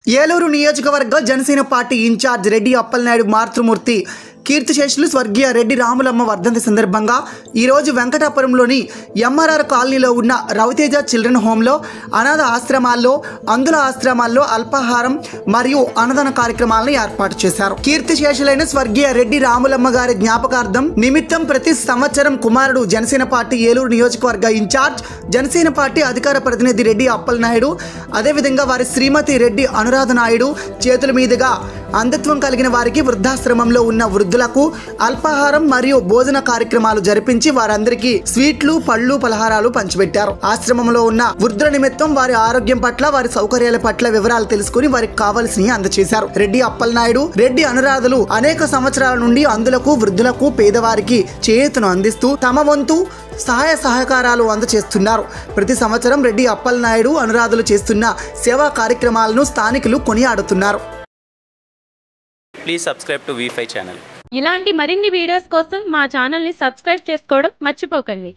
ఏలూరు నియోజకవర్గ Janasena party incharge Reddy Appalanaidu మాతృమూర్తి కీర్తిశేషులు స్వర్గీయ రెడ్డి రాములమ్మ వర్ధంతి సందర్భంగా ఈరోజు వెంకటాపురంలోని ఎంఆర్ఆర్ కాలనీలో ఉన్న రవితేజ చిల్డ్రన్ హోంలో అనాథ ఆశ్రమాల్లో అందుల ఆశ్రమాల్లో అల్పాహారం మరియు అన్నదాన కార్యక్రమాలను ఏర్పాటు చేశారు. కీర్తిశేషులైన స్వర్గీయ రెడ్డి రాములమ్మ గారి జ్ఞాపకార్థం నిమిత్తం ప్రతి సంవత్సరం కుమారుడు జనసేన పార్టీ ఏలూరు నియోజకవర్గ ఇన్ఛార్జ్ జనసేన పార్టీ అధికార ప్రతినిధి రెడ్డి అప్పలనాయుడు అదేవిధంగా వారి శ్రీమతి రెడ్డి అనురాధ నాయుడు చేతుల మీదుగా అంధత్వం కలిగిన వారికి వృద్ధాశ్రమంలో ఉన్న వృద్ధులకు అల్పాహారం మరియు భోజన కార్యక్రమాలు జరిపించి వారందరికీ స్వీట్లు పళ్ళు పలహారాలు పంచిపెట్టారు. ఆశ్రమంలో ఉన్న వృద్ధుల నిమిత్తం వారి ఆరోగ్యం పట్ల వారి సౌకర్యాల పట్ల వివరాలు తెలుసుకుని వారికి కావాల్సినవి అందజేశారు. రెడ్డి అప్పలనాయుడు రెడ్డి అనురాధులు అనేక సంవత్సరాల నుండి అందులకు వృద్ధులకు పేదవారికి చేయూతను అందిస్తూ తమ వంతు సహాయ సహకారాలు అందజేస్తున్నారు. ప్రతి సంవత్సరం రెడ్డి అప్పలనాయుడు అనురాధులు చేస్తున్న సేవా కార్యక్రమాలను స్థానికులు కొనియాడుతున్నారు. Please subscribe to V5 channel. ఇలాంటి మరిన్ని వీడియోస్ కోసం మా ఛానల్ని సబ్స్క్రైబ్ చేసుకోవడం మర్చిపోకండి.